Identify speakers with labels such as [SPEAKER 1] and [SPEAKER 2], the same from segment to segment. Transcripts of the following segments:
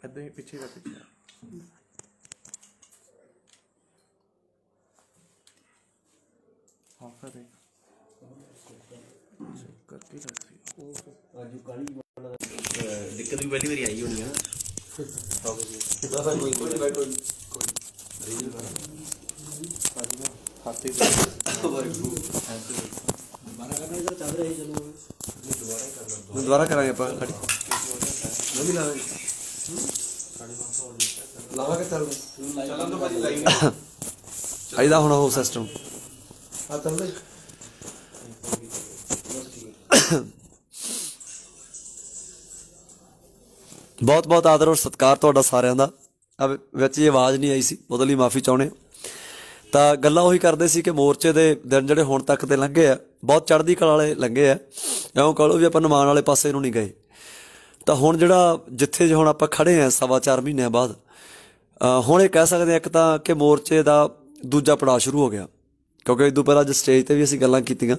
[SPEAKER 1] ਇੱਦਾਂ ਹੀ ਪਿੱਛੇ ਦਾ ਪਿੱਛੇ ਹਾਫਾ ਦੇ करके दिक्कत भी पहली बारी आई होनी है दोबारा करांगे आईदा होना हो सिस्टम बहुत बहुत आदर और सत्कार तुहाडा सारिਆਂ ਦਾ ਵਿੱਚ ਇਹ ਆਵਾਜ਼ ਨਹੀਂ ਆਈ ਸੀ ਉਹਦੇ ਲਈ ਮਾਫੀ ਚਾਹੁੰਦੇ ਤਾਂ ਗੱਲਾਂ ਉਹੀ ਕਰਦੇ ਸੀ ਕਿ ਮੋਰਚੇ ਦੇ ਦਿਨ ਜਿਹੜੇ ਹੁਣ ਤੱਕ ਦੇ ਲੰਘੇ ਆ ਬਹੁਤ ਚੜ੍ਹਦੀ ਕਲਾ ਵਾਲੇ ਲੰਘੇ ਆ ਇਉਂ ਕਹ ਲਓ ਵੀ ਆਪਾਂ ਨਿਮਾਣ ਵਾਲੇ ਪਾਸੇ ਨੂੰ ਨਹੀਂ ਗਏ ਤਾਂ ਹੁਣ ਜਿਹੜਾ ਜਿੱਥੇ ਹੁਣ ਆਪਾਂ ਖੜੇ ਆ 4.25 ਮਹੀਨਿਆਂ ਬਾਅਦ ਹੁਣ ਇਹ ਕਹਿ ਸਕਦੇ ਆ ਇੱਕ ਤਾਂ ਕਿ ਮੋਰਚੇ ਦਾ ਦੂਜਾ ਪੜਾਅ ਸ਼ੁਰੂ ਹੋ ਗਿਆ ਕਿਉਂਕਿ ਇਸ ਤੋਂ ਪਹਿਲਾਂ ਅੱਜ ਸਟੇਜ ਤੇ ਵੀ ਅਸੀਂ ਗੱਲਾਂ ਕੀਤੀਆਂ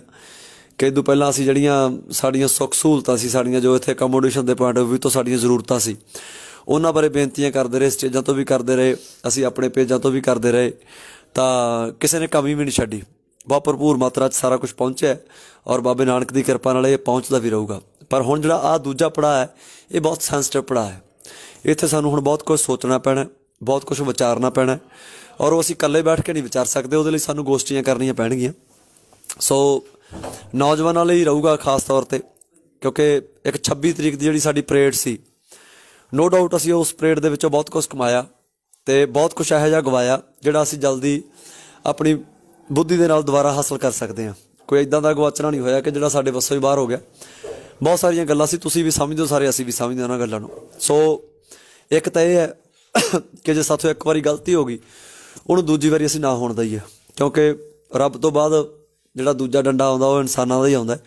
[SPEAKER 1] ਕਿ ਇਸ ਤੋਂ ਪਹਿਲਾਂ ਅਸੀਂ ਜਿਹੜੀਆਂ ਸਾਡੀਆਂ ਸੁੱਖ ਸਹੂਲਤਾਂ ਸੀ ਸਾਡੀਆਂ ਜੋ ਇੱਥੇ ਅਕੋਮੋਡੇਸ਼ਨ ਦੇ ਪੁਆਇੰਟ ਆਫ ਵਿਊ ਤੋਂ ਸਾਡੀਆਂ ਜ਼ਰੂਰਤਾਂ ਸੀ ਉਹਨਾਂ ਬਾਰੇ ਬੇਨਤੀਆਂ ਕਰਦੇ ਰਹੇ ਸਟੇਜਾਂ ਤੋਂ ਵੀ ਕਰਦੇ ਰਹੇ ਅਸੀਂ ਆਪਣੇ ਪੇਜਾਂ ਤੋਂ ਵੀ ਕਰਦੇ ਰਹੇ ਤਾਂ ਕਿਸੇ ਨੇ ਕਮੀ ਵੀ ਨਹੀਂ ਛੱਡੀ ਬਹੁਤ ਭਰਪੂਰ ਮਾਤਰਾ 'ਚ ਸਾਰਾ ਕੁਛ ਪਹੁੰਚਿਆ ਔਰ ਬਾਬੇ ਨਾਨਕ ਦੀ ਕਿਰਪਾ ਨਾਲ ਇਹ ਪਹੁੰਚਦਾ ਵੀ ਰਹੂਗਾ ਪਰ ਹੁਣ ਜਿਹੜਾ ਆਹ ਦੂਜਾ ਪੜਾਅ ਹੈ ਇਹ ਬਹੁਤ ਸੈਂਸਿਟਿਵ ਪੜਾਅ ਹੈ ਇੱਥੇ ਸਾਨੂੰ ਹੁਣ ਬਹੁਤ ਕੁਛ ਸੋਚਣਾ ਪੈਣਾ ਬਹੁਤ ਕੁਛ ਵਿਚਾਰਨਾ ਪੈਣਾ ਔਰ ਉਹ ਅਸੀਂ ਇਕੱਲੇ ਬੈਠ ਕੇ ਨਹੀਂ ਵਿਚਾਰ ਸਕਦੇ ਉਹਦੇ ਲਈ ਸਾਨੂੰ ਗੋਸ਼ਟੀਆਂ ਕਰਨੀਆਂ ਪੈਣਗੀਆਂ ਸੋ ਨੌਜਵਾਨਾਂ ਲਈ ਰਹੂਗਾ ਖਾਸ ਤੌਰ 'ਤੇ ਕਿਉਂਕਿ ਇੱਕ 26 ਤਰੀਕ ਦੀ ਜਿਹੜੀ ਸਾਡੀ ਪਰੇਡ ਸੀ ਨੋ ਡਾਊਟ ਅਸੀਂ ਉਸ ਪਰੇਡ ਦੇ ਵਿੱਚੋਂ ਬਹੁਤ ਕੁਛ ਕਮਾਇਆ ਅਤੇ ਬਹੁਤ ਕੁਛ ਇਹੋ ਜਿਹਾ ਗਵਾਇਆ ਜਿਹੜਾ ਅਸੀਂ ਜਲਦੀ ਆਪਣੀ ਬੁੱਧੀ ਦੇ ਨਾਲ ਦੁਬਾਰਾ ਹਾਸਲ ਕਰ ਸਕਦੇ ਹਾਂ ਕੋਈ ਇੱਦਾਂ ਦਾ ਗਵਾਚਣਾ ਨਹੀਂ ਹੋਇਆ ਕਿ ਜਿਹੜਾ ਸਾਡੇ ਵੱਸੋਂ ਹੀ ਬਾਹਰ ਹੋ ਗਿਆ ਬਹੁਤ ਸਾਰੀਆਂ ਗੱਲਾਂ ਸੀ ਤੁਸੀਂ ਵੀ ਸਮਝਦੇ ਹੋ ਸਾਰੇ ਅਸੀਂ ਵੀ ਸਮਝਦੇ ਉਹਨਾਂ ਗੱਲਾਂ ਨੂੰ ਸੋ ਇੱਕ ਤਾਂ ਇਹ ਹੈ ਕਿ ਜੇ ਸਾਥੋਂ ਇੱਕ ਵਾਰੀ ਗਲਤੀ ਹੋ ਗਈ ਉਹਨੂੰ ਦੂਜੀ ਵਾਰੀ ਅਸੀਂ ਨਾ ਹੋਣ ਦਈਏ ਕਿਉਂਕਿ ਰੱਬ ਤੋਂ ਬਾਅਦ ਜਿਹੜਾ ਦੂਜਾ ਡੰਡਾ ਆਉਂਦਾ ਉਹ ਇਨਸਾਨਾਂ ਦਾ ਹੀ ਆਉਂਦਾ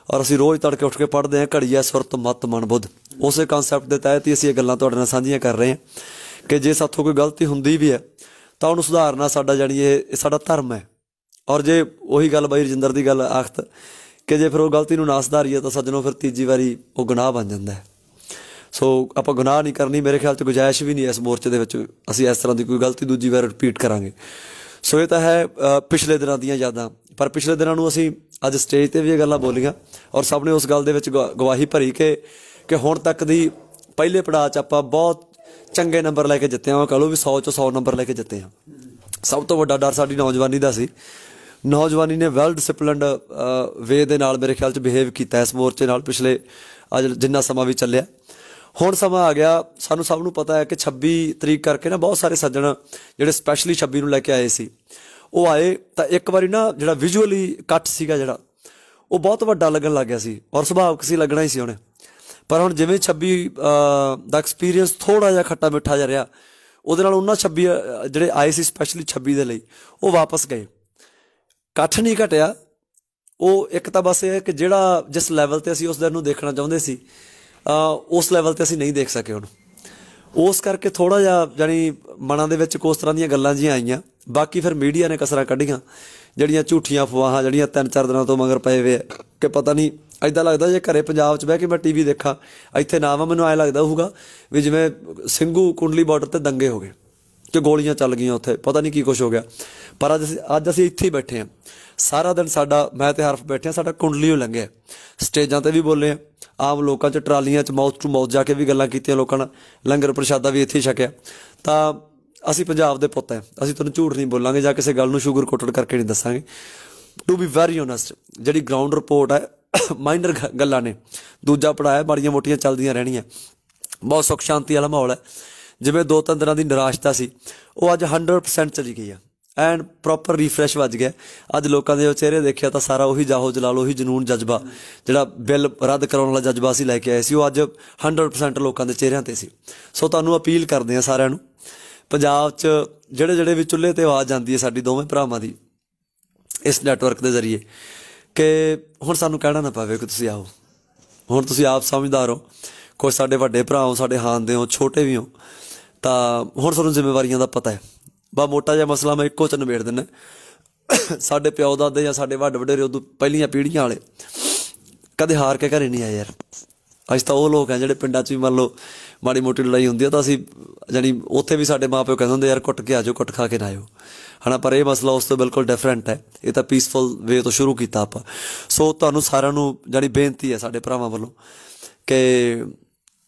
[SPEAKER 1] ਔਰ ਅਸੀਂ ਰੋਜ਼ ਤੜਕੇ ਉੱਠ ਕੇ ਪੜ੍ਹਦੇ ਹਾਂ ਘੜੀ ਹੈ ਸੁਰਤ ਮੱਤ ਮਨ ਬੁੱਧ ਉਸੇ ਕਨਸੈਪਟ ਦੇ ਤਹਿਤ ਹੀ ਅਸੀਂ ਇਹ ਗੱਲਾਂ ਤੁਹਾਡੇ ਨਾਲ ਸਾਂਝੀਆਂ ਕਰ ਰਹੇ ਹਾਂ ਕਿ ਜੇ ਸਾਥੋਂ ਕੋਈ ਗਲਤੀ ਹੁੰਦੀ ਵੀ ਹੈ ਤਾਂ ਉਹਨੂੰ ਸੁਧਾਰਨਾ ਸਾਡਾ ਜਾਣੀ ਇਹ ਸਾਡਾ ਧਰਮ ਹੈ ਔਰ ਜੇ ਉਹੀ ਗੱਲ ਬਾਈ ਰਜਿੰਦਰ ਦੀ ਗੱਲ ਆਖਤ ਕਿ ਜੇ ਫਿਰ ਉਹ ਗਲਤੀ ਨੂੰ ਨਾ ਸੁਧਾਰੀਏ ਤਾਂ ਸੱਜਣੋਂ ਫਿਰ ਤੀਜੀ ਵਾਰੀ ਉਹ ਗੁਨਾਹ ਬਣ ਜਾਂਦਾ ਹੈ ਸੋ ਆਪਾਂ ਗੁਨਾਹ ਨਹੀਂ ਕਰਨੀ ਮੇਰੇ ਖਿਆਲ 'ਚ ਗੁੰਜਾਇਸ਼ ਵੀ ਨਹੀਂ ਇਸ ਮੋਰਚੇ ਦੇ ਵਿੱਚ ਅਸੀਂ ਇਸ ਤਰ੍ਹਾਂ ਦੀ ਕੋਈ ਗਲਤੀ ਦੂਜੀ ਵਾਰ ਰਿਪੀਟ ਕਰਾਂਗੇ ਸੋ ਇਹ ਤਾਂ ਹੈ ਪਿਛਲੇ ਦਿਨਾਂ ਦੀਆਂ ਯਾਦਾਂ ਪਰ ਪਿਛਲੇ ਦਿਨਾਂ ਨੂੰ ਅਸੀਂ ਅੱਜ ਸਟੇਜ 'ਤੇ ਵੀ ਇਹ ਗੱਲਾਂ ਬੋਲੀਆਂ ਔਰ ਸਭ ਨੇ ਉਸ ਗੱਲ ਦੇ ਵਿੱਚ ਗਵਾਹੀ ਭਰੀ ਕਿ ਹੁਣ ਤੱਕ ਦੀ ਪਹਿਲੇ ਪੜਾਅ 'ਚ ਆਪਾਂ ਬਹੁਤ ਚੰਗੇ ਨੰਬਰ ਲੈ ਕੇ ਜਿੱਤੇ ਹਾਂ ਕਹ ਲਓ ਵੀ 100 'ਚੋਂ 100 ਨੰਬਰ ਲੈ ਕੇ ਜਿੱਤੇ ਹਾਂ ਸਭ ਤੋਂ ਵੱਡਾ ਡਰ ਸਾਡੀ ਨੌਜਵਾਨੀ ਦਾ ਸੀ ਨੌਜਵਾਨੀ ਨੇ ਵੈਲ ਡਿਸਿਪਲਿਨਡ ਵੇ ਦੇ ਨਾਲ ਮੇਰੇ ਖਿਆਲ 'ਚ ਬਿਹੇਵ ਕੀਤਾ ਇਸ ਮੋਰਚੇ ਨਾਲ ਪਿਛਲੇ ਅੱਜ ਜਿੰਨਾ ਸਮਾਂ ਵੀ ਚੱਲਿਆ ਹੁਣ ਸਮਾਂ ਆ ਗਿਆ ਸਾਨੂੰ ਸਭ ਨੂੰ ਪਤਾ ਹੈ ਕਿ 26 ਤਰੀਕ ਕਰਕੇ ਨਾ ਬਹੁਤ ਸਾਰੇ ਸੱਜਣ ਜਿਹੜੇ ਸਪੈਸ਼ਲੀ 26 ਨੂੰ ਲੈ ਕੇ ਆਏ ਸੀ ਉਹ ਆਏ ਤਾਂ ਇੱਕ ਵਾਰੀ ਨਾ ਜਿਹੜਾ ਵਿਜ਼ੂਅਲੀ ਕੱਟ ਸੀਗਾ ਜਿਹੜਾ ਉਹ ਬਹੁਤ ਵੱਡਾ ਲੱਗਣ ਲੱਗ ਗਿਆ ਸੀ ਔਰ ਸੁਭਾਵਿਕ ਸੀ ਲੱਗਣਾ ਹੀ ਸੀ ਉਹਨੇ ਪਰ ਹੁਣ ਜਿਵੇਂ 26 ਦਾ ਐਕਸਪੀਰੀਅੰਸ ਥੋੜ੍ਹਾ ਜਿਹਾ ਖੱਟਾ ਮਿੱਠਾ ਜਿਹਾ ਰਿਹਾ ਉਹਦੇ ਨਾਲ ਉਹਨਾਂ 26 ਜਿਹੜੇ ਆਏ ਸੀ ਸਪੈਸ਼ਲੀ 26 ਦੇ ਲਈ ਉਹ ਵਾਪਸ ਗਏ ਇਕੱਠ ਨਹੀਂ ਘਟਿਆ ਉਹ ਇੱਕ ਤਾਂ ਬਸ ਇਹ ਹੈ ਕਿ ਜਿਹੜਾ ਜਿਸ ਲੈਵਲ 'ਤੇ ਅਸੀਂ ਉਸ ਦਿਨ ਨੂੰ ਦੇਖਣਾ ਚਾਹੁੰਦੇ ਸੀ ਉਸ ਲੈਵਲ 'ਤੇ ਅਸੀਂ ਨਹੀਂ ਦੇਖ ਸਕੇ ਉਹਨੂੰ ਉਸ ਕਰਕੇ ਥੋੜ੍ਹਾ ਜਿਹਾ ਜਾਣੀ ਮਨਾਂ ਦੇ ਵਿੱਚ ਉਸ ਤਰ੍ਹਾਂ ਦੀਆਂ ਗੱਲਾਂ ਜਿਹੀਆਂ ਆਈਆਂ ਬਾਕੀ ਫਿਰ ਮੀਡੀਆ ਨੇ ਕਸਰਾਂ ਕੱਢੀਆਂ ਜਿਹੜੀਆਂ ਝੂਠੀਆਂ ਅਫਵਾਹਾਂ ਜਿਹੜੀਆਂ 3-4 ਦਿਨਾਂ ਤੋਂ ਮਗਰ ਪਏ ਹੋਏ ਕਿ ਪਤਾ ਨਹੀਂ ਇੱਦਾਂ ਲੱਗਦਾ ਜੇ ਘਰੇ ਪੰਜਾਬ 'ਚ ਬਹਿ ਕੇ ਮੈਂ TV ਦੇਖਾਂ ਇੱਥੇ ਨਾ ਵਾ ਮੈਨੂੰ ਐਂ ਲੱਗਦਾ ਹੋਊਗਾ ਵੀ ਜਿਵੇਂ ਸਿੰਘੂ ਕੁੰਡਲੀ ਬਾਰਡਰ 'ਤੇ ਦੰਗੇ ਹੋ ਗਏ ਕਿ ਗੋਲੀਆਂ ਚੱਲ ਗਈਆਂ ਉੱਥੇ ਪਤਾ ਨਹੀਂ ਕੀ ਕੁਛ ਹੋ ਗਿਆ ਪਰ ਅੱਜ ਅਸੀਂ ਇੱਥੇ ਹੀ ਬੈਠੇ ਹਾਂ ਸਾਰਾ ਦਿਨ ਸਾਡਾ ਮੈਂ ਤੇ ਹਰਫ ਬੈਠੇ ਹਾਂ ਸਾਡਾ ਕੁੰਡਲੀ ਹੋ ਲੰਘਿਆ ਸਟੇਜਾਂ 'ਤੇ ਵੀ ਬੋਲੇ ਹਾਂ ਆਮ ਲੋਕਾਂ 'ਚ ਟਰਾਲੀਆਂ 'ਚ ਮਾਊਥ ਟੂ ਮਾਊਥ ਜਾ ਕੇ ਵੀ ਗੱਲਾਂ ਕੀਤੀਆਂ ਲੋਕਾਂ ਨਾਲ ਲੰਗਰ ਪ੍ਰਸ਼ਾਦਾ ਵੀ ਇੱਥੇ ਹੀ ਛਕਿਆ ਤਾਂ ਅਸੀਂ ਪੰਜਾਬ ਦੇ ਪੁੱਤ ਹਾਂ ਅਸੀਂ ਤੁਹਾਨੂੰ ਝੂਠ ਨਹੀਂ ਬੋਲਾਂਗੇ ਜਾਂ ਕਿਸੇ ਗੱਲ ਨੂੰ ਸ਼ੂਗਰ ਕੋਟਡ ਕਰਕੇ ਨਹੀਂ ਦੱਸਾਂਗੇ ਟੂ ਬੀ ਵੈਰੀ ਓਨੈਸਟ ਜਿਹੜੀ ਗਰਾਊਂਡ ਰਿਪੋਰਟ ਹੈ ਮਾਈਨਰ ਗੱਲਾਂ ਨੇ ਦੂਜਾ ਪੜਾਅ ਮਾੜੀਆਂ ਮੋਟੀਆਂ ਚੱਲਦੀਆਂ ਰਹਿਣੀਆਂ ਬਹੁਤ ਸੁੱਖ ਸ਼ਾਂਤੀ ਵਾਲਾ ਮਾਹੌਲ ਹੈ ਜਿਵੇਂ 2-3 ਦਿਨਾਂ ਦੀ ਨਿਰਾਸ਼ਤਾ ਸੀ ਉਹ ਅੱਜ 100% ਚਲੀ ਗਈ ਆ ਐਂਡ ਪ੍ਰੋਪਰ ਰੀਫਰੈਸ਼ ਵੱਜ ਗਿਆ ਅੱਜ ਲੋਕਾਂ ਦੇ ਚਿਹਰੇ ਦੇਖਿਆ ਤਾਂ ਸਾਰਾ ਉਹੀ ਜਾਹੋ ਜਲਾਲ ਉਹੀ ਜਨੂਨ ਜਜ਼ਬਾ ਜਿਹੜਾ ਬਿੱਲ ਰੱਦ ਕਰਾਉਣ ਵਾਲਾ ਜਜ਼ਬਾ ਅਸੀਂ ਲੈ ਕੇ ਆਏ ਸੀ ਉਹ ਅੱਜ 100% ਲੋਕਾਂ ਦੇ ਚਿਹਰਿਆਂ 'ਤੇ ਸੀ ਸੋ ਤੁਹਾਨੂੰ ਅਪੀਲ ਕਰਦੇ ਹਾਂ ਸਾਰਿਆਂ ਨੂੰ ਪੰਜਾਬ 'ਚ ਜਿਹੜੇ ਵੀ ਚੁੱਲ੍ਹੇ 'ਤੇ ਆਵਾਜ਼ ਜਾਂਦੀ ਹੈ ਸਾਡੀ ਦੋਵੇਂ ਭਰਾਵਾਂ ਦੀ ਇਸ ਨੈਟਵਰਕ ਦੇ ਜ਼ਰੀਏ ਕਿ ਹੁਣ ਸਾਨੂੰ ਕਹਿਣਾ ਨਾ ਪਵੇ ਕਿ ਤੁਸੀਂ ਆਓ ਹੁਣ ਤੁਸੀਂ ਆਪ ਸਮਝਦਾਰ ਹੋ ਕੁਛ ਸਾਡੇ ਵੱਡੇ ਭਰਾ ਹੋ ਸਾਡੇ ਹਾਨ ਦੇ ਹੋ ਛੋਟੇ ਵੀ ਹੋ ਤਾਂ ਹੁਣ ਤੁਹਾਨੂੰ ਜ਼ਿੰਮੇਵਾਰੀਆਂ ਦਾ ਪਤਾ ਹੈ ਬਾ ਮੋਟਾ ਜਿਹਾ ਮਸਲਾ ਮੈਂ ਇੱਕੋ 'ਚ ਨਿਬੇੜ ਦਿੰਦਾ ਸਾਡੇ ਪਿਓ ਦਾਦੇ ਜਾਂ ਸਾਡੇ ਵੱਡ ਵਡੇਰੇ ਉਦੋਂ ਪਹਿਲੀਆਂ ਪੀੜ੍ਹੀਆਂ ਵਾਲੇ ਕਦੇ ਹਾਰ ਕੇ ਘਰੇ ਨਹੀਂ ਆਏ ਯਾਰ ਅਸੀਂ ਤਾਂ ਉਹ ਲੋਕ ਆ ਜਿਹੜੇ ਪਿੰਡਾਂ 'ਚ ਵੀ ਮੰਨ ਲਓ ਮਾੜੀ ਮੋਟੀ ਲੜਾਈ ਹੁੰਦੀ ਆ ਤਾਂ ਅਸੀਂ ਜਾਣੀ ਉੱਥੇ ਵੀ ਸਾਡੇ ਮਾਂ ਪਿਓ ਕਹਿੰਦੇ ਹੁੰਦੇ ਯਾਰ ਕੁੱਟ ਕੇ ਆ ਜਾਓ, ਕੁੱਟ ਖਾ ਕੇ ਨਾ ਆਇਓ, ਹੈ ਨਾ। ਪਰ ਇਹ ਮਸਲਾ ਉਸ ਤੋਂ ਬਿਲਕੁਲ ਡਿਫਰੈਂਟ ਹੈ। ਇਹ ਤਾਂ ਪੀਸਫੁਲ ਵੇ ਤੋਂ ਸ਼ੁਰੂ ਕੀਤਾ ਆਪਾਂ। ਸੋ ਤੁਹਾਨੂੰ ਸਾਰਿਆਂ ਨੂੰ ਜਾਣੀ ਬੇਨਤੀ ਹੈ ਸਾਡੇ ਭਰਾਵਾਂ ਵੱਲੋਂ ਕਿ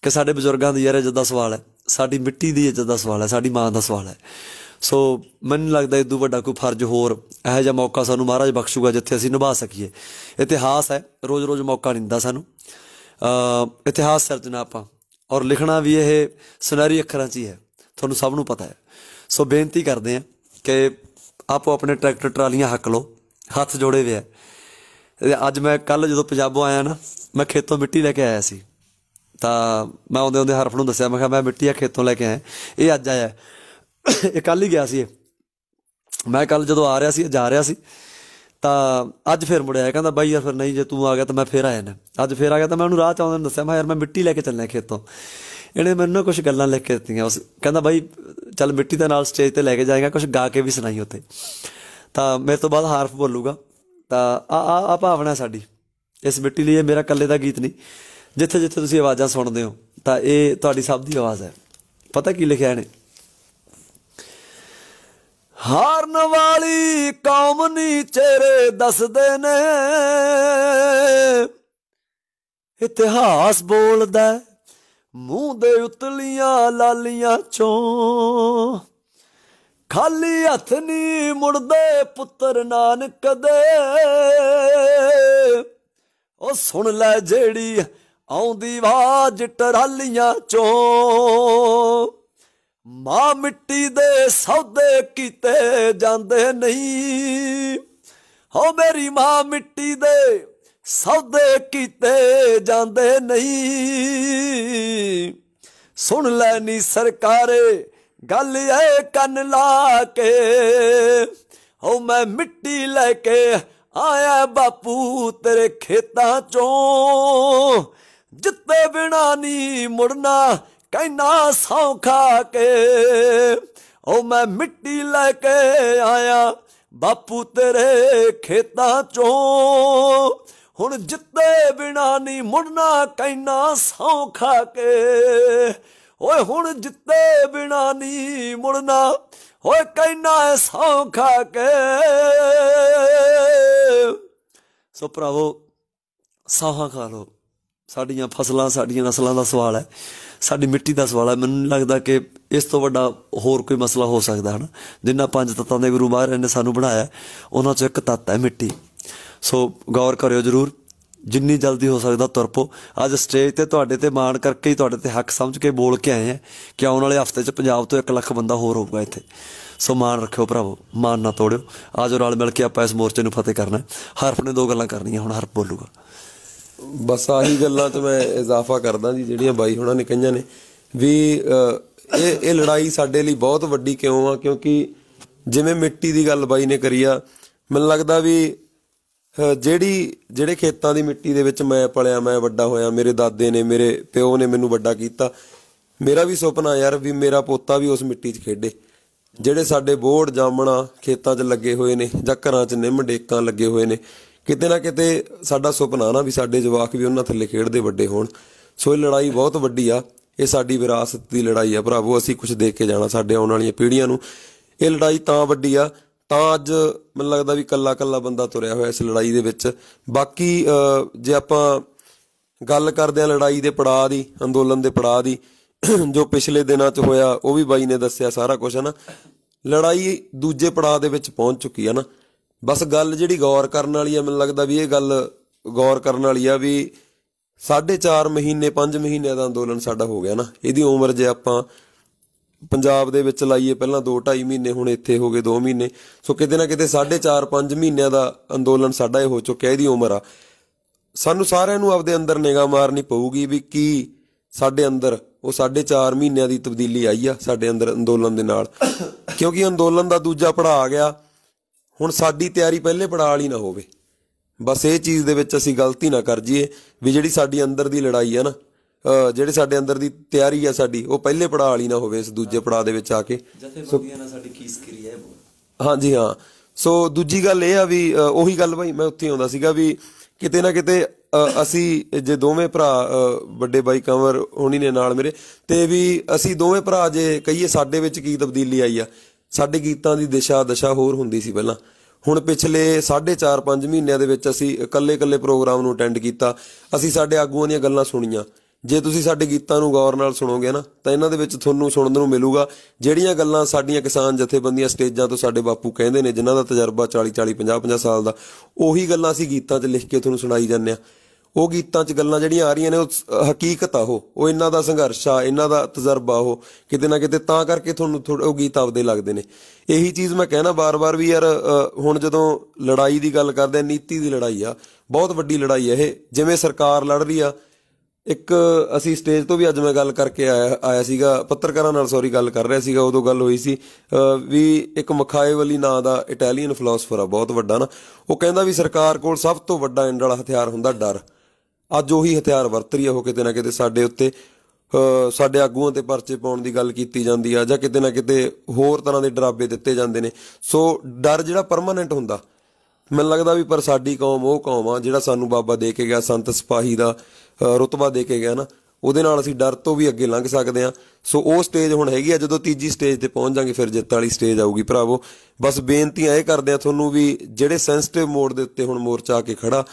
[SPEAKER 1] ਸਾਡੇ ਬਜ਼ੁਰਗਾਂ ਦੀ ਯਾਰ ਇੱਜ਼ਤ ਦਾ ਸਵਾਲ ਹੈ, ਸਾਡੀ ਮਿੱਟੀ ਦੀ ਇੱਜ਼ਤ ਦਾ ਸਵਾਲ ਹੈ, ਸਾਡੀ ਮਾਂ ਦਾ ਸਵਾਲ ਹੈ। ਸੋ ਮੈਨੂੰ ਲੱਗਦਾ ਇਦੋਂ ਵੱਡਾ ਕੋਈ ਫਰਜ਼ ਹੋਰ ਇਹੋ ਜਿਹਾ ਮੌਕਾ ਸਾਨੂੰ ਮਹਾਰਾਜ ਬਖਸ਼ੂਗਾ ਜਿੱਥੇ ਅਸੀਂ ਨਿਭਾ ਸਕੀਏ। ਇਤਿਹਾਸ ਹੈ, ਰੋਜ਼ ਰੋਜ਼ ਮੌਕਾ ਨਹੀਂ ਦਿੰਦਾ ਸਾਨੂੰ। ਇਤਿਹਾਸ ਸਿਰਜਣਾ ਆਪਾਂ ਔਰ ਲਿਖਣਾ ਵੀ ਇਹ ਸੁਨਹਿਰੀ ਅੱਖਰਾਂ 'ਚ ਹੀ ਹੈ, ਤੁਹਾਨੂੰ ਸਭ ਨੂੰ ਪਤਾ ਹੈ। ਸੋ ਬੇਨਤੀ ਕਰਦੇ ਹਾਂ ਕਿ ਆਪੋ ਆਪਣੇ ਟਰੈਕਟਰ ਟਰਾਲੀਆਂ ਹੱਕ ਲਓ, ਹੱਥ ਜੋੜੇ ਵੇ ਹੈ। ਅੱਜ ਮੈਂ ਕੱਲ੍ਹ ਜਦੋਂ ਪੰਜਾਬੋਂ ਆਇਆ ਨਾ, ਮੈਂ ਖੇਤੋਂ ਮਿੱਟੀ ਲੈ ਕੇ ਆਇਆ ਸੀ, ਤਾਂ ਮੈਂ ਆਉਂਦੇ ਆਉਂਦੇ ਹਰਫ ਨੂੰ ਦੱਸਿਆ, ਮੈਂ ਕਿਹਾ ਮੈਂ ਮਿੱਟੀ ਆ ਖੇਤੋਂ ਲੈ ਕੇ ਆਇਆ। ਇਹ ਅੱਜ ਆਇਆ, ਇਹ ਕੱਲ੍ਹ ਹੀ ਗਿਆ ਸੀ। ਮੈਂ ਕੱਲ੍ਹ ਜਦੋਂ ਆ ਰਿਹਾ ਸੀ, ਜਾ ਰਿਹਾ ਸੀ, ਤਾਂ ਅੱਜ ਫਿਰ ਮੁੜਿਆ। ਕਹਿੰਦਾ ਬਾਈ ਯਾਰ ਫਿਰ ਨਹੀਂ, ਜੇ ਤੂੰ ਆ ਗਿਆ ਤਾਂ ਮੈਂ ਫਿਰ ਆ ਜਾਣਾ। ਅੱਜ ਫਿਰ ਆ ਗਿਆ ਤਾਂ ਮੈਂ ਉਹਨੂੰ ਰਾਹ 'ਚ ਆਉਂਦੇ ਨੂੰ ਦੱਸਿਆ, ਮੈਂ ਯਾਰ ਮੈਂ ਮਿੱਟੀ ਲੈ ਕੇ ਚੱਲਿਆ ਖੇਤੋਂ। ਇਹਨੇ ਮੈਨੂੰ ਨਾ ਕੁਛ ਗੱਲਾਂ ਲਿਖ ਕੇ ਦਿੱਤੀਆਂ। ਉਸ ਕਹਿੰਦਾ ਬਾਈ ਚੱਲ ਮਿੱਟੀ ਦੇ ਨਾਲ ਸਟੇਜ 'ਤੇ ਲੈ ਕੇ ਜਾਏਗਾ, ਕੁਛ ਗਾ ਕੇ ਵੀ ਸੁਣਾਈ ਉੱਥੇ। ਤਾਂ ਮੇਰੇ ਤੋਂ ਬਾਅਦ ਹਰਫ ਬੋਲੂਗਾ। ਤਾਂ ਆ ਭਾਵਨਾ ਸਾਡੀ ਇਸ ਮਿੱਟੀ ਲਈ। ਇਹ ਮੇਰਾ ਇਕੱਲੇ ਦਾ ਗੀਤ ਨਹੀਂ। ਜਿੱਥੇ ਜਿੱਥੇ ਤੁਸੀਂ ਆਵਾਜ਼ਾਂ ਸੁਣਦੇ ਹੋ ਤਾਂ ਇਹ ਤੁਹਾਡੀ ਸਭ ਦੀ ਆਵਾਜ਼ ਹੈ। ਪਤਾ ਕੀ ਲਿਖਿਆ ਇਹਨੇ? ਹਾਰਨ ਵਾਲੀ ਕੌਮ ਨੀ ਚਿਹਰੇ ਦੱਸਦੇ ਨੇ, ਇਤਿਹਾਸ ਬੋਲਦਾ ਮੂੰਹ ਦੇ ਉਤਲੀਆਂ ਲਾਲੀਆਂ ਚੋਂ। ਖਾਲੀ ਹੱਥ ਨੀ ਮੁੜਦੇ ਪੁੱਤਰ ਨਾਨਕ ਦੇ, ਉਹ ਸੁਣ ਲੈ ਜਿਹੜੀ ਆਉਂਦੀ ਆਵਾਜ਼ ਟਰਾਲੀਆਂ ਚੋਂ। ਮਾਂ ਮਿੱਟੀ ਦੇ ਸੌਦੇ ਕੀਤੇ ਜਾਂਦੇ ਨਹੀਂ, ਹੋ ਮੇਰੀ ਮਾਂ ਮਿੱਟੀ ਦੇ ਸੌਦੇ ਕੀਤੇ ਜਾਂਦੇ ਨਹੀਂ। ਸੁਣ ਲੈ ਨੀ ਸਰਕਾਰੇ ਗੱਲ ਏ ਕੰਨ ਲਾ ਕੇ, ਹੋ ਮੈਂ ਮਿੱਟੀ ਲੈ ਕੇ ਆਇਆ ਬਾਪੂ ਤੇਰੇ ਖੇਤਾਂ ਚੋਂ। ਜਿੱਤੇ ਬਿਨਾ ਨੀ ਮੁੜਨਾ ਕਹਿਣਾ ਸੌਂ ਖਾ ਕੇ, ਉਹ ਮੈਂ ਮਿੱਟੀ ਲੈ ਕੇ ਆਇਆ ਬਾਪੂ ਤੇਰੇ ਖੇਤਾਂ ਚੋਂ। ਹੁਣ ਜਿੱਤੇ ਬਿਨਾ ਨੀ ਮੁੜਨਾ ਕਹਿਣਾ ਸੌਂ ਖਾ ਕੇ, ਓਏ ਹੁਣ ਜਿੱਤੇ ਬਿਨਾ ਨੀ ਮੁੜਨਾ ਓਏ ਕਹਿਣਾ ਸੌਂ ਖਾ ਕੇ। ਸੋ ਭਰਾਵੋ ਸੌਹਾਂ ਖਾ ਲਓ। ਸਾਡੀਆਂ ਫਸਲਾਂ, ਸਾਡੀਆਂ ਨਸਲਾਂ ਦਾ ਸਵਾਲ ਹੈ, ਸਾਡੀ ਮਿੱਟੀ ਦਾ ਸਵਾਲ ਹੈ। ਮੈਨੂੰ ਨਹੀਂ ਲੱਗਦਾ ਕਿ ਇਸ ਤੋਂ ਵੱਡਾ ਹੋਰ ਕੋਈ ਮਸਲਾ ਹੋ ਸਕਦਾ ਹੈ ਨਾ। ਜਿੰਨਾ 5 ਤੱਤਾਂ ਦੇ ਗੁਰੂ ਮਹਾਰਾਜ ਨੇ ਸਾਨੂੰ ਬਣਾਇਆ, ਉਹਨਾਂ 'ਚੋਂ ਇੱਕ ਤੱਤ ਹੈ ਮਿੱਟੀ। ਸੋ ਗੌਰ ਕਰਿਓ ਜ਼ਰੂਰ, ਜਿੰਨੀ ਜਲਦੀ ਹੋ ਸਕਦਾ ਤੁਰ ਪਓ। ਅੱਜ ਸਟੇਜ 'ਤੇ ਤੁਹਾਡੇ 'ਤੇ ਮਾਣ ਕਰਕੇ ਹੀ, ਤੁਹਾਡੇ 'ਤੇ ਹੱਕ ਸਮਝ ਕੇ ਬੋਲ ਕੇ ਆਏ ਹਾਂ ਕਿ ਆਉਣ ਵਾਲੇ ਹਫ਼ਤੇ 'ਚ ਪੰਜਾਬ ਤੋਂ 1 ਲੱਖ ਬੰਦਾ ਹੋਰ ਹੋਊਗਾ ਇੱਥੇ। ਸੋ ਮਾਣ ਰੱਖਿਓ ਭਰਾਵੋ, ਮਾਣ ਨਾ ਤੋੜਿਓ। ਆ ਜਾਓ ਰਲ ਮਿਲ ਕੇ ਆਪਾਂ ਇਸ ਮੋਰਚੇ ਨੂੰ ਫਤਿਹ ਕਰਨਾ। ਹਰਫ ਨੇ 2 ਗੱਲਾਂ ਕਰਨੀਆਂ, ਹੁਣ ਹਰਫ ਬੋਲੂਗਾ।
[SPEAKER 2] ਬਸ ਆਹੀ ਗੱਲਾਂ 'ਚ ਮੈਂ ਇਜ਼ਾਫਾ ਕਰਦਾ ਜੀ, ਜਿਹੜੀਆਂ ਬਾਈ ਹੁਣਾਂ ਨੇ ਕਹੀਆਂ ਨੇ ਵੀ ਇਹ ਲੜਾਈ ਸਾਡੇ ਲਈ ਬਹੁਤ ਵੱਡੀ ਕਿਉਂ ਆ, ਕਿਉਂਕਿ ਜਿਵੇਂ ਮਿੱਟੀ ਦੀ ਗੱਲ ਬਾਈ ਨੇ ਕਰੀ ਆ, ਮੈਨੂੰ ਲੱਗਦਾ ਵੀ ਜਿਹੜੇ ਖੇਤਾਂ ਦੀ ਮਿੱਟੀ ਦੇ ਵਿੱਚ ਮੈਂ ਪਲਿਆ, ਮੈਂ ਵੱਡਾ ਹੋਇਆ, ਮੇਰੇ ਦਾਦੇ ਨੇ, ਮੇਰੇ ਪਿਓ ਨੇ ਮੈਨੂੰ ਵੱਡਾ ਕੀਤਾ। ਮੇਰਾ ਵੀ ਸੁਪਨਾ ਯਾਰ ਵੀ ਮੇਰਾ ਪੋਤਾ ਵੀ ਉਸ ਮਿੱਟੀ 'ਚ ਖੇਡੇ। ਜਿਹੜੇ ਸਾਡੇ ਬੋਹੜ ਜਾਮਣਾ ਖੇਤਾਂ 'ਚ ਲੱਗੇ ਹੋਏ ਨੇ ਜਾਂ ਘਰਾਂ 'ਚ ਨਿੰਮ ਡੇਕਾਂ ਲੱਗੇ ਹੋਏ ਨੇ, ਕਿਤੇ ਨਾ ਕਿਤੇ ਸਾਡਾ ਸੁਪਨਾ ਨਾ ਵੀ ਸਾਡੇ ਜਵਾਕ ਵੀ ਉਹਨਾਂ ਥੱਲੇ ਖੇਡਦੇ ਵੱਡੇ ਹੋਣ। ਸੋ ਇਹ ਲੜਾਈ ਬਹੁਤ ਵੱਡੀ ਆ, ਇਹ ਸਾਡੀ ਵਿਰਾਸਤ ਦੀ ਲੜਾਈ ਆ ਭਰਾਵੋ। ਅਸੀਂ ਕੁਝ ਦੇ ਕੇ ਜਾਣਾ ਸਾਡੇ ਆਉਣ ਵਾਲੀਆਂ ਪੀੜ੍ਹੀਆਂ ਨੂੰ। ਇਹ ਲੜਾਈ ਤਾਂ ਵੱਡੀ ਆ ਤਾਂ ਅੱਜ ਮੈਨੂੰ ਲੱਗਦਾ ਵੀ ਕੱਲਾ ਕੱਲਾ ਬੰਦਾ ਤੁਰਿਆ ਹੋਇਆ ਇਸ ਲੜਾਈ ਦੇ ਵਿੱਚ। ਬਾਕੀ ਜੇ ਆਪਾਂ ਗੱਲ ਕਰਦੇ ਹਾਂ ਲੜਾਈ ਦੇ ਪੜਾਅ ਦੀ, ਅੰਦੋਲਨ ਦੇ ਪੜਾਅ ਦੀ, ਜੋ ਪਿਛਲੇ ਦਿਨਾਂ 'ਚ ਹੋਇਆ ਉਹ ਵੀ ਬਾਈ ਨੇ ਦੱਸਿਆ ਸਾਰਾ ਕੁਛ, ਹੈ ਨਾ। ਲੜਾਈ ਦੂਜੇ ਪੜਾਅ ਦੇ ਵਿੱਚ ਪਹੁੰਚ ਚੁੱਕੀ ਆ ਨਾ। ਬਸ ਗੱਲ ਜਿਹੜੀ ਗੌਰ ਕਰਨ ਵਾਲੀ ਆ, ਮੈਨੂੰ ਲੱਗਦਾ ਵੀ ਇਹ ਗੱਲ ਗੌਰ ਕਰਨ ਵਾਲੀ ਆ ਵੀ 4.5 ਮਹੀਨੇ 5 ਮਹੀਨਿਆਂ ਦਾ ਅੰਦੋਲਨ ਸਾਡਾ ਹੋ ਗਿਆ ਨਾ। ਇਹਦੀ ਉਮਰ ਜੇ ਆਪਾਂ ਪੰਜਾਬ ਦੇ ਵਿੱਚ ਲਾਈਏ, ਪਹਿਲਾਂ 2-2.5 ਮਹੀਨੇ, ਹੁਣ ਇੱਥੇ ਹੋ ਗਏ 2 ਮਹੀਨੇ। ਸੋ ਕਿਤੇ ਨਾ ਕਿਤੇ 4.5-5 ਮਹੀਨਿਆਂ ਦਾ ਅੰਦੋਲਨ ਸਾਡਾ ਇਹ ਹੋ ਚੁੱਕਿਆ, ਇਹਦੀ ਉਮਰ ਆ। ਸਾਨੂੰ ਸਾਰਿਆਂ ਨੂੰ ਆਪਦੇ ਅੰਦਰ ਨਿਗਾਹ ਮਾਰਨੀ ਪਊਗੀ ਵੀ ਕੀ ਸਾਡੇ ਅੰਦਰ ਉਹ 4.5 ਮਹੀਨਿਆਂ ਦੀ ਤਬਦੀਲੀ ਆਈ ਆ ਸਾਡੇ ਅੰਦਰ ਅੰਦੋਲਨ ਦੇ ਨਾਲ। ਕਿਉਂਕਿ ਅੰਦੋਲਨ ਦਾ ਦੂਜਾ ਪੜਾਅ ਆ ਗਿਆ। ਹੁਣ ਸਾਡੀ ਤਿਆਰੀ ਪਹਿਲੇ ਪੜਾਅ ਵਾਲੀ ਨਾ ਹੋਵੇ। ਬਸ ਇਹ ਚੀਜ਼ ਦੇ ਵਿੱਚ ਅਸੀਂ ਗਲਤੀ ਨਾ ਕਰ ਜਾਈਏ ਵੀ ਜਿਹੜੀ ਸਾਡੀ ਅੰਦਰ ਦੀ ਲੜਾਈ ਆ ਨਾ, ਜਿਹੜੇ ਸਾਡੇ ਅੰਦਰ ਦੀ ਤਿਆਰੀ ਆ ਸਾਡੀ, ਉਹ ਪਹਿਲੇ ਪੜਾਅ ਵਾਲੀ ਨਾ ਹੋਵੇ ਇਸ ਦੂਜੇ ਪੜਾਅ ਦੇ ਵਿੱਚ ਆ ਕੇ। ਹਾਂਜੀ ਹਾਂ। ਸੋ ਦੂਜੀ ਗੱਲ ਇਹ ਆ ਵੀ ਉਹੀ ਗੱਲ ਭਾਈ ਮੈਂ ਉੱਥੇ ਆਉਂਦਾ ਸੀਗਾ ਵੀ ਕਿਤੇ ਨਾ ਕਿਤੇ ਅਸੀਂ ਜੇ ਦੋਵੇਂ ਭਰਾ ਵੱਡੇ ਬਾਈ ਕੰਵਰ ਹੋਣੀ ਨੇ ਨਾਲ ਮੇਰੇ, ਤੇ ਵੀ ਅਸੀਂ ਦੋਵੇਂ ਭਰਾ ਜੇ ਕਹੀਏ ਸਾਡੇ ਵਿੱਚ ਕੀ ਤਬਦੀਲੀ ਆਈ ਆ। ਸਾਡੇ ਗੀਤਾਂ ਦੀ ਦਸ਼ਾ ਹੋਰ ਹੁੰਦੀ ਸੀ ਪਹਿਲਾਂ। ਹੁਣ ਪਿਛਲੇ 4.5 ਮਹੀਨਿਆਂ ਦੇ ਵਿੱਚ ਅਸੀਂ ਇਕੱਲੇ ਪ੍ਰੋਗਰਾਮ ਨੂੰ ਅਟੈਂਡ ਕੀਤਾ, ਅਸੀਂ ਸਾਡੇ ਆਗੂਆਂ ਦੀਆਂ ਗੱਲਾਂ ਸੁਣੀਆਂ। ਜੇ ਤੁਸੀਂ ਸਾਡੇ ਗੀਤਾਂ ਨੂੰ ਗੌਰ ਨਾਲ ਸੁਣੋਗੇ ਨਾ ਤਾਂ ਇਹਨਾਂ ਦੇ ਵਿੱਚ ਤੁਹਾਨੂੰ ਸੁਣਨ ਨੂੰ ਮਿਲੂਗਾ ਜਿਹੜੀਆਂ ਗੱਲਾਂ ਸਾਡੀਆਂ ਕਿਸਾਨ ਜਥੇਬੰਦੀਆਂ ਸਟੇਜਾਂ ਤੋਂ ਸਾਡੇ ਬਾਪੂ ਕਹਿੰਦੇ ਨੇ, ਜਿਨ੍ਹਾਂ ਦਾ ਤਜਰਬਾ 40 50 ਸਾਲ ਦਾ, ਉਹੀ ਗੱਲਾਂ ਅਸੀਂ ਗੀਤਾਂ 'ਚ ਲਿਖ ਕੇ ਤੁਹਾਨੂੰ ਸੁਣਾਈ ਜਾਂਦੇ ਆ। ਉਹ ਗੀਤਾਂ 'ਚ ਗੱਲਾਂ ਜਿਹੜੀਆਂ ਆ ਰਹੀਆਂ ਨੇ ਉਹ ਹਕੀਕਤ ਆ, ਉਹ ਇਹਨਾਂ ਦਾ ਸੰਘਰਸ਼ ਆ, ਇਹਨਾਂ ਦਾ ਤਜਰਬਾ, ਉਹ ਕਿਤੇ ਨਾ ਕਿਤੇ ਤਾਂ ਕਰਕੇ ਤੁਹਾਨੂੰ ਉਹ ਗੀਤ ਆਪਦੇ ਲੱਗਦੇ ਨੇ। ਇਹੀ ਚੀਜ਼ ਮੈਂ ਕਹਿਣਾ ਬਾਰ-ਬਾਰ ਵੀ ਯਾਰ, ਹੁਣ ਜਦੋਂ ਲੜਾਈ ਦੀ ਗੱਲ ਕਰਦੇ ਆ, ਨੀਤੀ ਦੀ ਲੜਾਈ ਆ, ਬਹੁਤ ਵੱਡੀ ਲੜਾਈ ਆ ਇਹ। ਜਿਵੇਂ ਸਰਕਾਰ ਲੜ ਰਹੀ ਆ, ਇੱਕ ਅਸੀਂ ਸਟੇਜ ਤੋਂ ਵੀ ਅੱਜ ਮੈਂ ਗੱਲ ਕਰਕੇ ਆਇਆ ਸੀਗਾ, ਪੱਤਰਕਾਰਾਂ ਨਾਲ ਗੱਲ ਕਰ ਰਿਹਾ ਸੀਗਾ, ਉਦੋਂ ਗੱਲ ਹੋਈ ਸੀ ਵੀ ਇੱਕ ਮਖਾਏਵਲੀ ਨਾਂ ਦਾ ਇਟਾਲੀਅਨ ਫਿਲਾਸਫਰ ਆ ਬਹੁਤ ਵੱਡਾ ਨਾ, ਉਹ ਕਹਿੰਦਾ ਵੀ ਸਰਕਾਰ ਕੋਲ ਸਭ ਤੋਂ ਵੱਡਾ ਐਂਡ ਵਾਲਾ ਹਥਿਆਰ ਹੁੰਦਾ ਡਰ। ਅੱਜ ਉਹੀ ਹਥਿਆਰ ਵਰਤ ਰਹੀ ਆ ਉਹ, ਕਿਤੇ ਨਾ ਕਿਤੇ ਸਾਡੇ ਉੱਤੇ, ਸਾਡੇ ਆਗੂਆਂ ਤੇ ਪਰਚੇ ਪਾਉਣ ਦੀ ਗੱਲ ਕੀਤੀ ਜਾਂਦੀ ਆ, ਜਾਂ ਕਿਤੇ ਨਾ ਕਿਤੇ ਹੋਰ ਤਰ੍ਹਾਂ ਦੇ ਡਰਾਬੇ ਦਿੱਤੇ ਜਾਂਦੇ ਨੇ। ਸੋ ਡਰ ਜਿਹੜਾ ਪਰਮਾਨੈਂਟ ਹੁੰਦਾ, ਮੈਨੂੰ ਲੱਗਦਾ ਵੀ ਪਰ ਸਾਡੀ ਕੌਮ ਉਹ ਕੌਮ ਆ ਜਿਹੜਾ ਸਾਨੂੰ ਬਾਬਾ ਦੇ ਕੇ ਗਿਆ, ਸੰਤ ਸਿਪਾਹੀ ਦਾ ਰੁਤਬਾ ਦੇ ਕੇ ਗਿਆ ਨਾ, ਉਹਦੇ ਨਾਲ ਅਸੀਂ ਡਰ ਤੋਂ ਵੀ ਅੱਗੇ ਲੰਘ ਸਕਦੇ ਹਾਂ। ਸੋ ਉਹ ਸਟੇਜ ਹੁਣ ਹੈਗੀ ਆ, ਜਦੋਂ ਤੀਜੀ ਸਟੇਜ ਤੇ ਪਹੁੰਚ ਜਾਾਂਗੇ ਫਿਰ ਜਿੱਤ ਵਾਲੀ ਸਟੇਜ ਆਊਗੀ ਭਰਾਵੋ। ਬਸ ਬੇਨਤੀਆਂ ਇਹ ਕਰਦੇ ਆ ਤੁਹਾਨੂੰ ਵੀ, ਜਿਹੜੇ ਸੈਂਸਿਟਿਵ ਮੋੜ ਦੇ ਉੱਤੇ ਹੁਣ ਮੋਰਚਾ ਆ ਕੇ ਖੜਾ,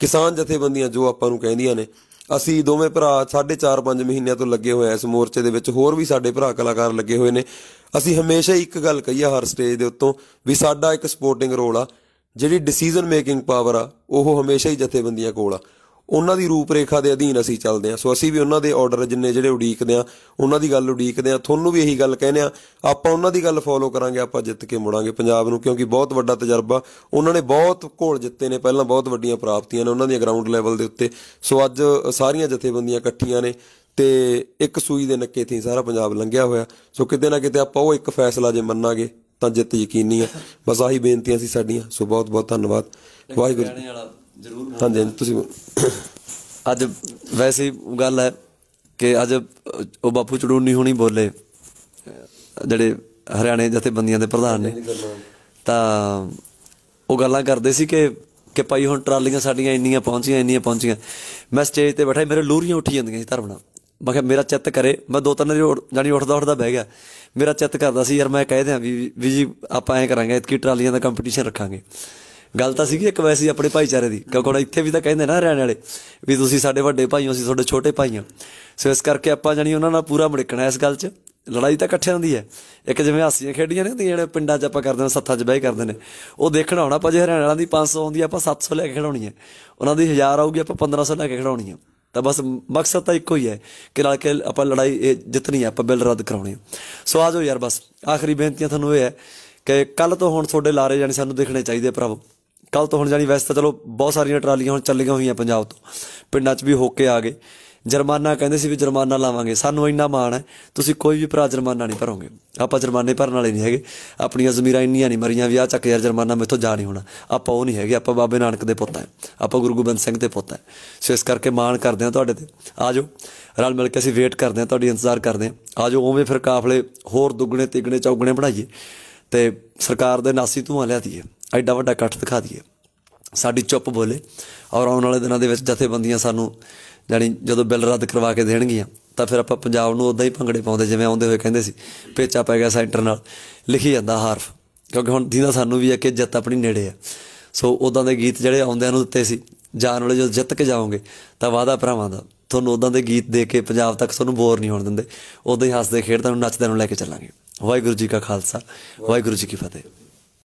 [SPEAKER 2] ਕਿਸਾਨ ਜਥੇਬੰਦੀਆਂ ਜੋ ਆਪਾਂ ਨੂੰ ਕਹਿੰਦੀਆਂ ਨੇ, ਅਸੀਂ ਦੋਵੇਂ ਭਰਾ 4.5 ਮਹੀਨਿਆਂ ਤੋਂ ਲੱਗੇ ਹੋਏ ਆ ਇਸ ਮੋਰਚੇ ਦੇ ਵਿੱਚ, ਹੋਰ ਵੀ ਸਾਡੇ ਭਰਾ ਕਲਾਕਾਰ ਲੱਗੇ ਹੋਏ ਨੇ। ਅਸੀਂ ਹਮੇਸ਼ਾ ਇੱਕ ਗੱਲ ਕਹੀ ਆ ਹਰ ਸਟੇਜ ਦੇ ਉੱਤੋਂ ਵੀ ਸਾਡਾ ਇੱਕ ਸਪੋਰਟਿੰਗ ਰੋਲ ਆ, ਜਿਹੜੀ ਡਿਸੀਜ਼ਨ ਮੇਕਿੰਗ ਪਾਵਰ ਆ ਉਹ ਹਮੇਸ਼ਾ ਹੀ ਜਥੇਬੰਦੀਆਂ ਕੋਲ ਆ, ਉਹਨਾਂ ਦੀ ਰੂਪ ਰੇਖਾ ਦੇ ਅਧੀਨ ਅਸੀਂ ਚੱਲਦੇ ਹਾਂ। ਸੋ ਅਸੀਂ ਵੀ ਉਹਨਾਂ ਦੇ ਆਰਡਰ ਜਿੰਨੇ ਜਿਹੜੇ ਉਡੀਕਦੇ ਹਾਂ, ਉਹਨਾਂ ਦੀ ਗੱਲ ਉਡੀਕਦੇ ਹਾਂ। ਤੁਹਾਨੂੰ ਵੀ ਇਹੀ ਗੱਲ ਕਹਿੰਦੇ ਹਾਂ, ਆਪਾਂ ਉਹਨਾਂ ਦੀ ਗੱਲ ਫੋਲੋ ਕਰਾਂਗੇ, ਆਪਾਂ ਜਿੱਤ ਕੇ ਮੁੜਾਂਗੇ ਪੰਜਾਬ ਨੂੰ, ਕਿਉਂਕਿ ਬਹੁਤ ਵੱਡਾ ਤਜਰਬਾ, ਉਹਨਾਂ ਨੇ ਬਹੁਤ ਘੋਲ ਜਿੱਤੇ ਨੇ ਪਹਿਲਾਂ, ਬਹੁਤ ਵੱਡੀਆਂ ਪ੍ਰਾਪਤੀਆਂ ਨੇ ਉਹਨਾਂ ਦੀਆਂ ਗਰਾਊਂਡ ਲੈਵਲ ਦੇ ਉੱਤੇ। ਸੋ ਅੱਜ ਸਾਰੀਆਂ ਜਥੇਬੰਦੀਆਂ ਇਕੱਠੀਆਂ ਨੇ ਤੇ ਇੱਕ ਸੂਈ ਦੇ ਨੱਕੇ ਤੇ ਸਾਰਾ ਪੰਜਾਬ ਲੰਘਿਆ ਹੋਇਆ। ਸੋ ਕਿਤੇ ਨਾ ਕਿਤੇ ਆਪਾਂ ਉਹ ਇੱਕ ਫੈਸਲਾ ਜੇ ਮੰਨਾਂਗੇ ਤਾਂ ਜਿੱਤ ਯਕੀਨੀ ਆ। ਬਸ ਆਹੀ ਬੇਨਤੀਆਂ ਸੀ ਸਾਡੀਆਂ। ਸੋ ਬਹੁਤ ਬਹੁਤ ਧੰਨਵਾਦ। ਵਾਹਿਗੁਰੂ। ਹਾਂਜੀ ਤੁਸੀਂ
[SPEAKER 1] ਅੱਜ ਵੈਸੇ ਗੱਲ ਹੈ ਕਿ ਅੱਜ ਉਹ ਬਾਪੂ ਚੜੂਨੀ ਹੁਣੀ ਬੋਲੇ, ਜਿਹੜੇ ਹਰਿਆਣੇ ਜਥੇਬੰਦੀਆਂ ਦੇ ਪ੍ਰਧਾਨ ਨੇ, ਤਾਂ ਉਹ ਗੱਲਾਂ ਕਰਦੇ ਸੀ ਕਿ ਭਾਈ ਹੁਣ ਟਰਾਲੀਆਂ ਸਾਡੀਆਂ ਇੰਨੀਆਂ ਪਹੁੰਚੀਆਂ। ਮੈਂ ਸਟੇਜ ਤੇ ਬੈਠਾ, ਮੇਰੇ ਲੂਰੀਆਂ ਉੱਠੀ ਜਾਂਦੀਆਂ ਸੀ ਧਰਮਣਾ। ਮੈਂ ਕਿਹਾ ਮੇਰਾ ਚਿੱਤ ਕਰੇ, ਮੈਂ 2-3 ਵਾਰੀ ਜਾਣੀ ਉੱਠਦਾ ਬਹਿ ਗਿਆ। ਮੇਰਾ ਚਿੱਤ ਕਰਦਾ ਸੀ ਯਾਰ ਮੈਂ ਕਹਿ ਦਿਆਂ ਵੀ ਜੀ ਆਪਾਂ ਐਂ ਕਰਾਂਗੇ, ਇਤਕੀ ਟਰਾਲੀਆਂ ਦਾ ਕੰਪੀਟੀਸ਼ਨ ਰੱਖਾਂਗੇ। ਗੱਲ ਤਾਂ ਸੀਗੀ ਇੱਕ ਵੈਸੇ ਆਪਣੇ ਭਾਈਚਾਰੇ ਦੀ, ਕਿਉਂਕਿ ਹੁਣ ਇੱਥੇ ਵੀ ਤਾਂ ਕਹਿੰਦੇ ਨਾ ਹਰਿਆਣੇ ਵਾਲੇ ਵੀ ਤੁਸੀਂ ਸਾਡੇ ਵੱਡੇ ਭਾਈ ਹੋ, ਅਸੀਂ ਤੁਹਾਡੇ ਛੋਟੇ ਭਾਈ ਹਾਂ। ਸੋ ਇਸ ਕਰਕੇ ਆਪਾਂ ਜਾਣੀ ਉਹਨਾਂ ਨਾਲ ਪੂਰਾ ਮੜਿਕਣਾ ਇਸ ਗੱਲ 'ਚ। ਲੜਾਈ ਤਾਂ ਇਕੱਠਿਆਂ ਦੀ ਹੈ। ਇੱਕ ਜਿਵੇਂ ਹਾਸੀਆਂ ਖੇਡੀਆਂ ਨੇ ਹੁੰਦੀਆਂ ਜਿਹੜੇ ਪਿੰਡਾਂ 'ਚ ਆਪਾਂ ਕਰਦੇ ਹਾਂ, ਸੱਥਾਂ 'ਚ ਬਹਿ ਕਰਦੇ ਨੇ, ਉਹ ਦੇਖਣਾ ਹੋਣਾ ਆਪਾਂ। ਜੇ ਹਰਿਆਣੇ ਵਾਲਿਆਂ ਦੀ 500 ਆਉਂਦੀ ਆਪਾਂ 700 ਲੈ ਕੇ ਖਿਡਾਉਣੀ ਹੈ, ਉਹਨਾਂ ਦੀ 1000 ਆਊਗੀ ਆਪਾਂ 1500 ਲੈ ਕੇ ਖਿਡਾਉਣੀ ਹੈ। ਤਾਂ ਬਸ ਮਕਸਦ ਤਾਂ ਇੱਕੋ ਹੀ ਹੈ ਕਿ ਨਾਲ ਕੇ ਆਪਾਂ ਲੜਾਈ ਇਹ ਜਿੱਤਣੀ ਹੈ, ਆਪਾਂ ਬਿੱਲ ਰੱਦ ਕਰਾਉਣੀ ਹੈ। ਸੋ ਆ ਜਾਓ ਯਾਰ, ਬਸ ਆਖਰੀ ਬੇਨਤੀਆਂ ਤੁਹਾਨੂੰ ਇਹ ਹੈ ਕਿ ਕੱਲ੍ਹ ਤੋਂ ਹੁਣ ਤੁਹਾਡੇ ਲਾਰੇ ਜਾਣੀ ਸਾਨੂੰ ਦੇਖਣੇ ਚਾਹੀਦੇ ਭਰਾਵੋ। ਕੱਲ੍ਹ ਤੋਂ ਹੁਣ ਜਾਣੀ ਵੈਸੇ ਤਾਂ ਚਲੋ ਬਹੁਤ ਸਾਰੀਆਂ ਟਰਾਲੀਆਂ ਹੁਣ ਚੱਲੀਆਂ ਹੋਈਆਂ ਪੰਜਾਬ ਤੋਂ, ਪਿੰਡਾਂ 'ਚ ਵੀ ਹੋ ਕੇ ਆ ਗਏ। ਜੁਰਮਾਨਾ ਕਹਿੰਦੇ ਸੀ ਵੀ ਜੁਰਮਾਨਾ ਲਾਵਾਂਗੇ, ਸਾਨੂੰ ਇੰਨਾ ਮਾਣ ਹੈ ਤੁਸੀਂ ਕੋਈ ਵੀ ਭਰਾ ਜੁਰਮਾਨਾ ਨਹੀਂ ਭਰੋਗੇ। ਆਪਾਂ ਜੁਰਮਾਨੇ ਭਰਨ ਵਾਲੇ ਨਹੀਂ ਹੈਗੇ, ਆਪਣੀਆਂ ਜ਼ਮੀਰਾਂ ਇੰਨੀਆਂ ਨਹੀਂ ਮਰੀਆਂ ਵੀ ਆਹ ਚੱਕ ਯਾਰ ਜੁਰਮਾਨਾ ਮੈਥੋਂ ਜਾ ਨਹੀਂ ਹੋਣਾ। ਆਪਾਂ ਉਹ ਨਹੀਂ ਹੈਗੇ, ਆਪਾਂ ਬਾਬੇ ਨਾਨਕ ਦੇ ਪੁੱਤ ਹੈ, ਆਪਾਂ ਗੁਰੂ ਗੋਬਿੰਦ ਸਿੰਘ ਦੇ ਪੁੱਤ ਹੈ। ਸੋ ਇਸ ਕਰਕੇ ਮਾਣ ਕਰਦੇ ਹਾਂ ਤੁਹਾਡੇ ਤੇ। ਆ ਜਾਓ ਰਲ ਮਿਲ ਕੇ ਅਸੀਂ ਵੇਟ ਕਰਦੇ ਹਾਂ, ਤੁਹਾਡੀ ਇੰਤਜ਼ਾਰ ਕਰਦੇ ਹਾਂ। ਆ ਜਾਓ ਉਵੇਂ ਫਿਰ ਕਾਫਲੇ ਹੋਰ ਦੁੱਗਣੇ ਤਿੱਗਣੇ ਚੌਗਣੇ ਬਣਾਈਏ ਤੇ ਸਰਕਾਰ ਦੇ ਨਾਸੀ ਧੂੰਆਂ ਲਿਆ ਦਈਏ, ਐਡਾ ਵੱਡਾ ਇਕੱਠ ਦਿਖਾ ਦਈਏ, ਸਾਡੀ ਚੁੱਪ ਬੋਲੇ। ਔਰ ਆਉਣ ਵਾਲੇ ਦਿਨਾਂ ਦੇ ਵਿੱਚ ਜਥੇਬੰਦੀਆਂ ਸਾਨੂੰ ਜਾਣੀ ਜਦੋਂ ਬਿੱਲ ਰੱਦ ਕਰਵਾ ਕੇ ਦੇਣਗੀਆਂ ਤਾਂ ਫਿਰ ਆਪਾਂ ਪੰਜਾਬ ਨੂੰ ਉੱਦਾਂ ਹੀ ਭੰਗੜੇ ਪਾਉਂਦੇ ਜਿਵੇਂ ਆਉਂਦੇ ਹੋਏ ਕਹਿੰਦੇ ਸੀ, ਪੇਚਾ ਪੈ ਗਿਆ ਸੈਂਟਰ ਨਾਲ, ਲਿਖੀ ਜਾਂਦਾ ਹਾਰਫ। ਕਿਉਂਕਿ ਹੁਣ ਜਿਹਦਾ ਸਾਨੂੰ ਵੀ ਹੈ ਕਿ ਜਿੱਤ ਆਪਣੀ ਨੇੜੇ ਆ। ਸੋ ਉੱਦਾਂ ਦੇ ਗੀਤ ਜਿਹੜੇ ਆਉਂਦਿਆਂ ਨੂੰ ਦਿੱਤੇ ਸੀ, ਜਾਣ ਵਾਲੇ ਜਦੋਂ ਜਿੱਤ ਕੇ ਜਾਓਗੇ ਤਾਂ ਵਾਅਦਾ ਭਰਾਵਾਂ ਦਾ, ਤੁਹਾਨੂੰ ਉੱਦਾਂ ਦੇ ਗੀਤ ਦੇ ਕੇ ਪੰਜਾਬ ਤੱਕ ਤੁਹਾਨੂੰ ਬੋਰ ਨਹੀਂ ਹੋਣ ਦਿੰਦੇ। ਉੱਦਾਂ ਹੀ ਹੱਸਦੇ ਖੇਡਦੇ ਨੂੰ ਨੱਚਦੇ ਨੂੰ ਲੈ ਕੇ ਚੱਲਾਂਗੇ। ਵਾਹਿਗੁਰੂ ਜੀ ਕਾ ਖਾਲਸਾ, ਵਾਹਿਗੁਰੂ ਜੀ ਕੀ ਫਤਿਹ।